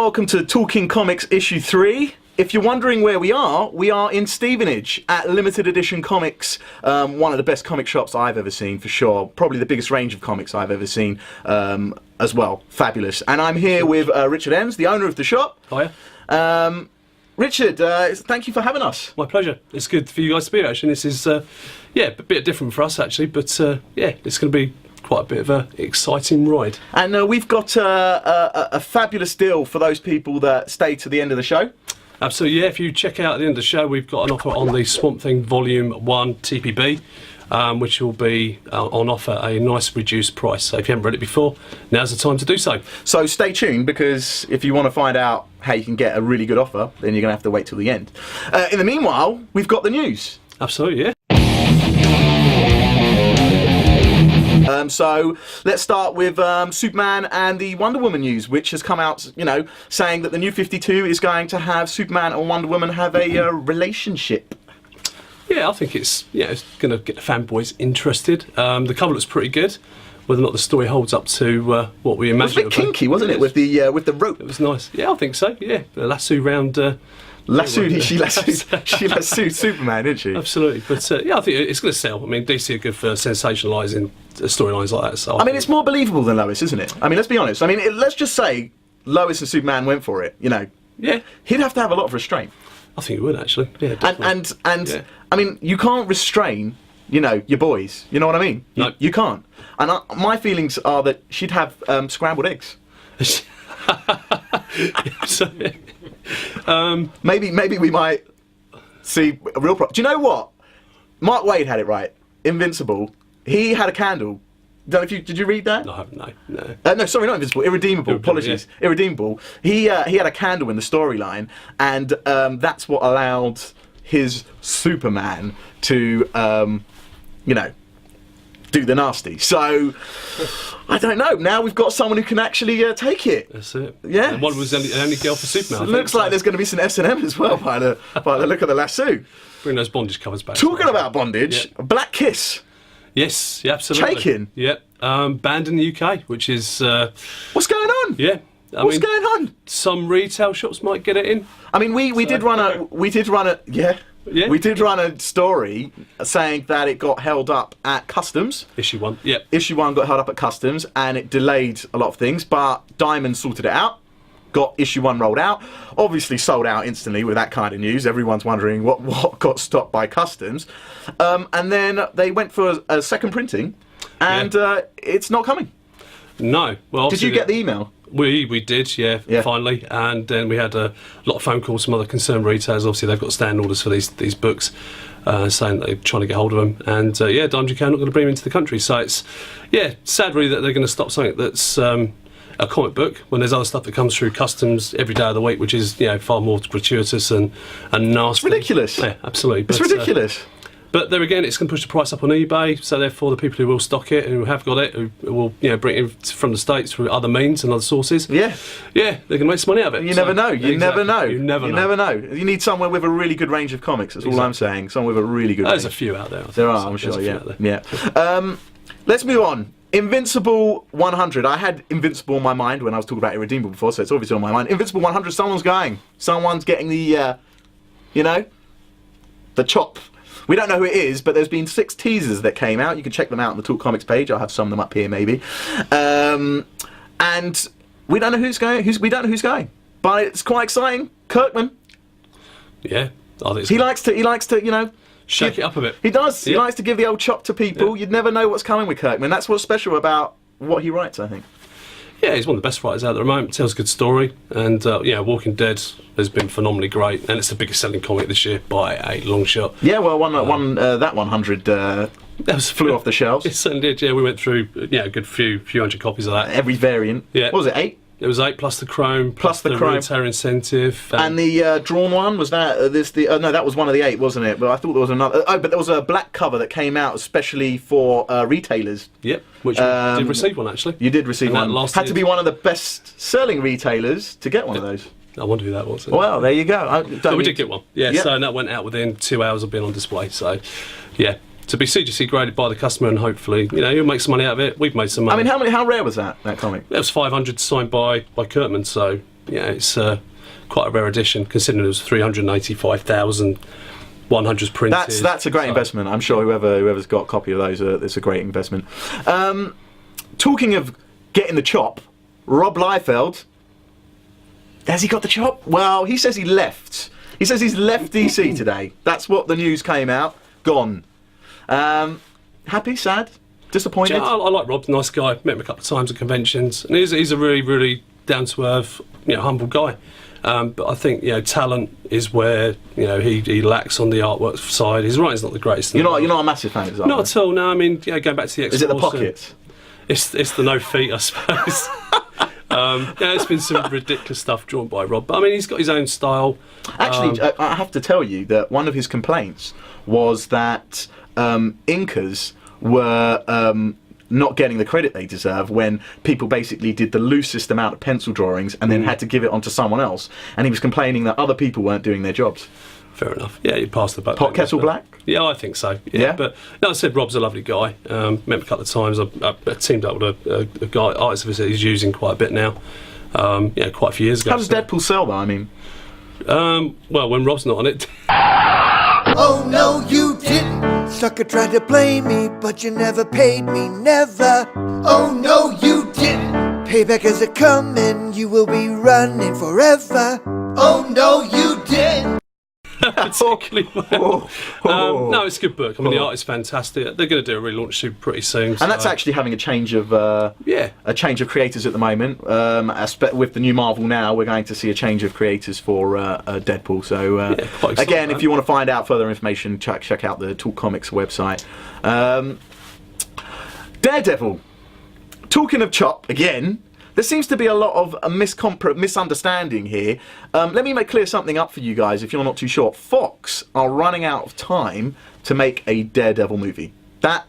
welcome to Talking Comics issue 3. If you're wondering where we are in Stevenage at Limited Edition Comics, one of the best comic shops I've ever seen for sure. Probably the biggest range of comics I've ever seen as well. Fabulous. And I'm here with Richard Ems, the owner of the shop. Hiya. Richard, thank you for having us. My pleasure. It's good for you guys to be here, actually. This is, a bit different for us, actually, but it's going to be quite a bit of an exciting ride. And we've got a fabulous deal for those people that stay to the end of the show. Absolutely, yeah. If you check out at the end of the show, we've got an offer on the Swamp Thing Volume 1 TPB, which will be on offer at a nice reduced price. So if you haven't read it before, now's the time to do so. So stay tuned, because if you want to find out how you can get a really good offer, then you're going to have to wait till the end. In the meanwhile, we've got the news. Absolutely, yeah. So let's start with Superman and the Wonder Woman news, which has come out, saying that the new 52 is going to have Superman and Wonder Woman have a relationship. Yeah, I think it's going to get the fanboys interested. The cover looks pretty good. Whether or not the story holds up to what we imagined. It was a bit kinky, wasn't it, with the rope? It was nice. Yeah, I think so. Yeah, the lasso round. She lassoed Superman, didn't she? Absolutely, but I think it's going to sell. I mean, DC are good for sensationalising storylines like that. So I mean, it's more believable than Lois, isn't it? I mean, let's be honest. I mean, let's just say Lois and Superman went for it. Yeah, he'd have to have a lot of restraint. I think he would, actually. Yeah, definitely. And yeah. I mean, you can't restrain, your boys. You know what I mean? No, you can't. And my feelings are that she'd have scrambled eggs. Maybe we might see a real problem. Do you know what? Mark Waid had it right. Invincible. He had a candle. Did you read that? No, I haven't. No. No, sorry, not Invincible. Irredeemable. Apologies. Yeah. Irredeemable. He had a candle in the storyline, and that's what allowed his Superman to, do the nasty. So I don't know. Now we've got someone who can actually take it. That's it. Yeah. And one was the only girl for Superman. It looks like there's going to be some S&M as well by the look of the lasso. Bring those bondage covers back. Talking about bondage, yeah. Black Kiss. Yes, yeah, absolutely. Taken. Yeah. Banned in the UK, which is what's going on? Yeah. What's going on? Some retail shops might get it in. I mean, we did run a yeah. Yeah. We did run a story saying that it got held up at customs. Issue 1, yeah. Issue 1 got held up at customs, and it delayed a lot of things, but Diamond sorted it out, got issue 1 rolled out, obviously sold out instantly with that kind of news. Everyone's wondering what got stopped by customs. And then they went for a second printing, and it's not coming. No. Well, did you get the email? We did, yeah, finally, and then we had a lot of phone calls from other concerned retailers. Obviously, they've got stand orders for these books, saying that they're trying to get hold of them, and Diamond UK not going to bring them into the country. So it's sad really that they're going to stop something that's a comic book when there's other stuff that comes through customs every day of the week, which is far more gratuitous and nasty. It's ridiculous. Yeah, absolutely. It's ridiculous. But there again, it's going to push the price up on eBay, so therefore the people who will stock it, who have got it, who will bring it from the States through other means and other sources, they're going to make some money out of it. You never know. You never know. You never know. You need somewhere with a really good range of comics. That's all I'm saying. Someone with a really good There's range. a few out there. There are, I'm sure, yeah. Let's move on. Invincible 100. I had Invincible on my mind when I was talking about Irredeemable before, so it's obviously on my mind. Invincible 100, someone's going. Someone's getting the, the chop. We don't know who it is, but there's been 6 teasers that came out. You can check them out on the Talk Comics page. I'll have some of them up here, maybe. And we don't know who's going. We don't know who's going, but it's quite exciting. Kirkman. Yeah, I think he likes to, shake it up a bit. He does. Yeah. He likes to give the old chop to people. Yeah. You'd never know what's coming with Kirkman. That's what's special about what he writes, I think. Yeah, he's one of the best writers out there at the moment. Tells a good story, and Walking Dead has been phenomenally great, and it's the biggest selling comic this year by a long shot. Yeah, well, that 100 flew off the shelves. It certainly did. Yeah, we went through a good few hundred copies of that. Every variant. Yeah. What was it, 8? It was 8 plus the Chrome, plus the Chrome retail incentive, and the drawn one was that. No, that was one of the 8, wasn't it? But I thought there was another. Oh, but there was a black cover that came out especially for retailers. Yep, which did receive one actually. You did receive one. Had to be one of the best-selling retailers to get one of those. I wonder who that was. Well, there you go. We did get one. Yeah, so that went out within 2 hours of being on display. So, yeah. To be CGC graded by the customer, and hopefully, you'll make some money out of it. We've made some money. I mean, how rare was that comic? It was 500 signed by Kirkman, so it's quite a rare edition, considering it was 385,000. 100's printed. That's a great investment. I'm sure whoever's got a copy of those, it's a great investment. Talking of getting the chop, Rob Liefeld, has he got the chop? Well, he says he left. He says he's left DC today. That's what the news came out. Gone. Happy? Sad? Disappointed? Yeah, I like Rob, nice guy. Met him a couple of times at conventions, and he's a really, really down to earth, humble guy. But I think talent is where he lacks on the artwork side. His writing's not the greatest. You're not a massive fan of his artwork? Not at all. No, I mean going back to the X-Force. Is it the pockets? It's the no feet, I suppose. It's been some ridiculous stuff drawn by Rob. But I mean, he's got his own style. Actually, I have to tell you that one of his complaints was that inkers were not getting the credit they deserve when people basically did the loosest amount of pencil drawings and then had to give it on to someone else, and he was complaining that other people weren't doing their jobs. Fair enough. Yeah, you passed the buck. Pot kettle black? Yeah, I think so. Yeah. But no, I said Rob's a lovely guy. Met him a couple of times. I teamed up with a guy, artist of his that he's using quite a bit now. Quite a few years ago. How does Deadpool sell though, I mean? Well, when Rob's not on it. Oh no, you didn't. Sucker tried to play me, but you never paid me, never. Oh no, you didn't. Payback is a coming, you will be running forever. Oh no, you didn't. Particularly well. No, it's a good book. I mean, the art is fantastic. They're going to do a relaunch super pretty soon. And that's actually having a change of creators at the moment. With the new Marvel now, we're going to see a change of creators for Deadpool. So again, if you want to find out further information, check out the Talk Comics website. Daredevil. Talking of Chop again. There seems to be a lot of misunderstanding here. Let me make clear something up for you guys if you're not too sure. Fox are running out of time to make a Daredevil movie. That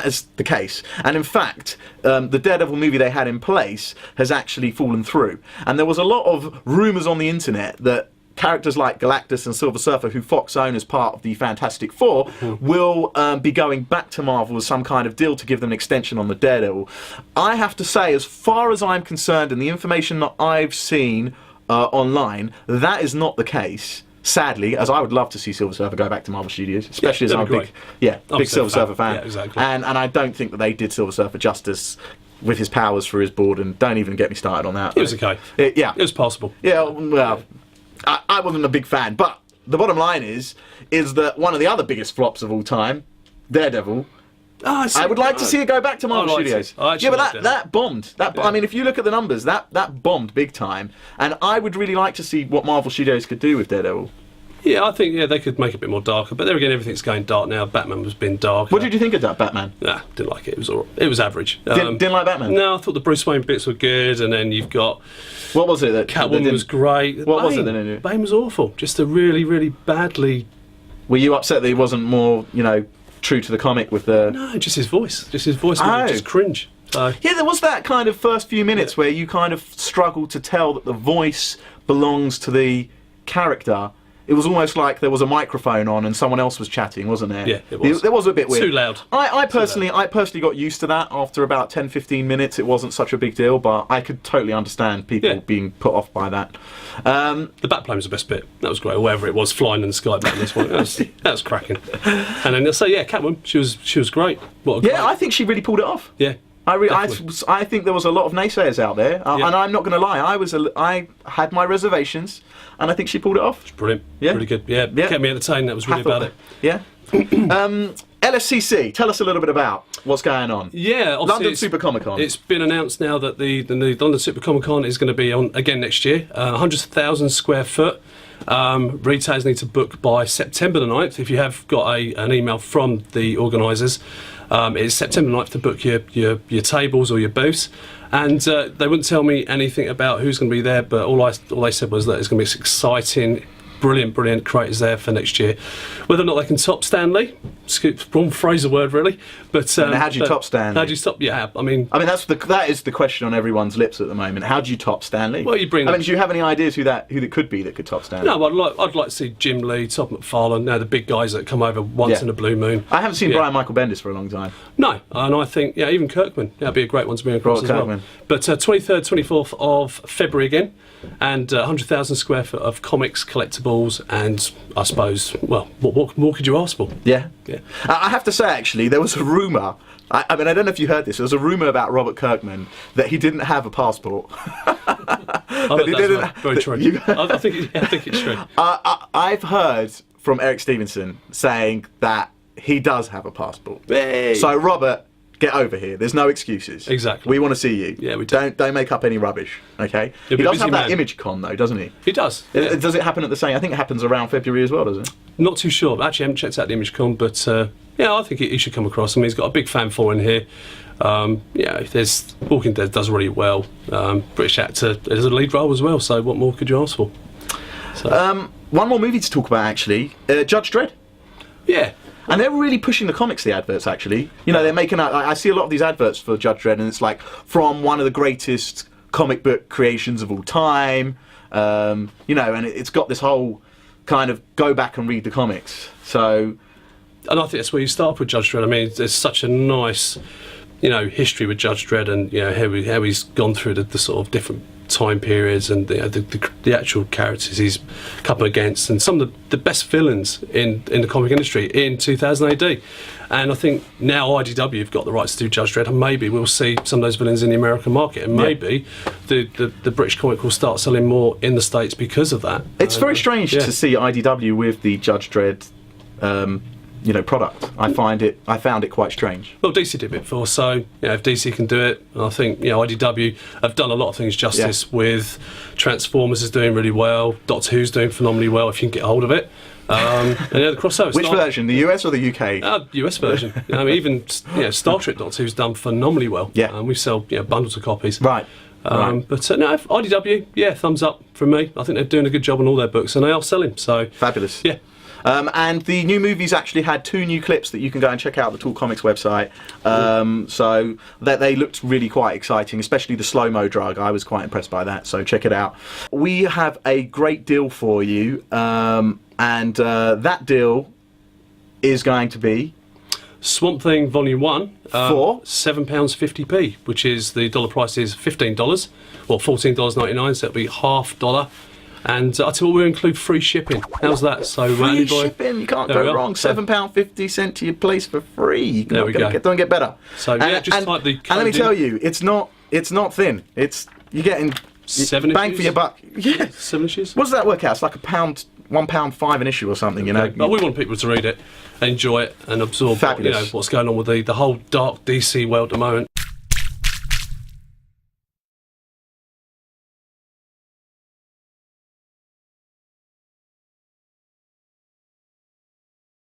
is the case. And in fact, the Daredevil movie they had in place has actually fallen through. And there was a lot of rumours on the internet that characters like Galactus and Silver Surfer, who Fox own as part of the Fantastic Four, will be going back to Marvel with some kind of deal to give them an extension on the Daredevil. I have to say, as far as I'm concerned, and the information that I've seen online, that is not the case. Sadly, as I would love to see Silver Surfer go back to Marvel Studios, especially as I'm a big Silver Surfer fan. Yeah, exactly. And I don't think that they did Silver Surfer justice with his powers for his board, and don't even get me started on that. It was okay. It was possible. Yeah, well, I wasn't a big fan, but the bottom line is that one of the other biggest flops of all time, Daredevil, I would like to see it go back to Marvel Studios. Yeah, but that bombed. I mean, if you look at the numbers, that bombed big time, and I would really like to see what Marvel Studios could do with Daredevil. Yeah, I think they could make it a bit more darker, but there again, everything's going dark now. Batman has been dark. What did you think of that Batman? Nah, didn't like it. It was average. Didn't like Batman? No, I thought the Bruce Wayne bits were good, and then you've got... What was it? That Catwoman was great. What was it then? Bane was awful. Just a really, really badly... Were you upset that he wasn't more, true to the comic with the... No, just his voice. Just his voice made me just cringe. So. Yeah, there was that kind of first few minutes where you kind of struggled to tell that the voice belongs to the character. It was almost like there was a microphone on and someone else was chatting, wasn't there? Yeah, it was. There was a bit weird. Too loud. I personally got used to that after about 10-15 minutes. It wasn't such a big deal, but I could totally understand people being put off by that. The Batplane was the best bit. That was great. Or whatever it was, flying in the sky back this one. That was cracking. And then Catwoman, she was great. I think she really pulled it off. Yeah. I think there was a lot of naysayers out there, and I'm not going to lie. I had my reservations, and I think she pulled it off. It's brilliant. Yeah, really good. Yeah, kept me entertained. That was really about it. Yeah. LSCC. Tell us a little bit about what's going on. Yeah, London Super Comic Con. It's been announced now that the new London Super Comic Con is going to be on again next year. 100,000 square foot. Retailers need to book by September the 9th. If you have got an email from the organisers, it's September 9th to book your tables or your booths. And they wouldn't tell me anything about who's going to be there, but all they said was that it's going to be exciting, brilliant creators there for next year. Whether or not they can top Stan Lee, wrong phrase of word really, but And how do you top Stanley? How do you stop? Yeah, I mean, that is the question on everyone's lips at the moment. How do you top Stanley? Well, you bring. I mean, do you have any ideas who that could be that could top Stanley? No, I'd like to see Jim Lee, Todd McFarlane, the big guys that come over once in a blue moon. I haven't seen Brian Michael Bendis for a long time. No, and I think even Kirkman, that'd be a great one to bring across as well. But 23rd, 24th of February again, and 100,000 square foot of comics, collectibles, and I suppose, well, what more could you ask for? Yeah. I have to say, actually, there was a rumour. I mean, I don't know if you heard this. There was a rumour about Robert Kirkman that he didn't have a passport. Very true. I think it's true. I've heard from Eric Stevenson saying that he does have a passport. Hey. So, Robert, get over here. There's no excuses. Exactly. We want to see you. Yeah, we do. Don't make up any rubbish. Okay. He does have that Image Con though, doesn't he? He does. Yeah. Does it happen at the same? I think it happens around February as well, does it? Not too sure. Actually, I haven't checked out the Image Con, but I think he should come across. I mean, he's got a big fan following here. There's Walking Dead does really well. British actor as a lead role as well. So what more could you ask for? So. One more movie to talk about actually. Judge Dredd. Yeah. And they're really pushing the comics, the adverts, actually. You know, they're making out... I see a lot of these adverts for Judge Dredd, and it's like, from one of the greatest comic book creations of all time, and it's got this whole kind of go back and read the comics. So... And I think that's where you start with Judge Dredd. I mean, there's such a nice, history with Judge Dredd, and, how he's gone through the sort of different time periods, and the actual characters he's come up against, and some of the best villains in the comic industry in 2000 AD. And I think now IDW have got the rights to do Judge Dredd, and maybe we'll see some of those villains in the American market, and maybe the British comic will start selling more in the States because of that. It's very strange to see IDW with the Judge Dredd product. I found it quite strange. Well, DC did it before, so if DC can do it, I think IDW have done a lot of things justice with Transformers is doing really well, Doctor Who's doing phenomenally well if you can get hold of it. And the crossover. Which version, the US or the UK? US version. I mean, even Star Trek Doctor Who's done phenomenally well. Yeah. We sell bundles of copies. Right. But no, IDW, thumbs up from me. I think they're doing a good job on all their books, and they are selling. So fabulous. Yeah. And the new movies actually had 2 new clips that you can go and check out the Talk Comics website. So that they looked really quite exciting, especially the slow-mo drug. I was quite impressed by that, so check it out. We have a great deal for you, and that deal is going to be... Swamp Thing Volume 1 for £7.50p, which is the dollar price is $15, or $14.99, so it'll be $half. And I tell you what, we'll include free shipping. How's that? So free shipping, you can't go wrong. £7.50 sent to your place for free. There we go. Don't get better. So type the code. And let me tell you, it's not thin. You're getting 7 bang issues? for your buck. Yeah. 7 issues. What does that work out? It's like £1.05 an issue or something. But we want people to read it, enjoy it, and absorb Fabulous. what's going on with the whole dark DC world at the moment.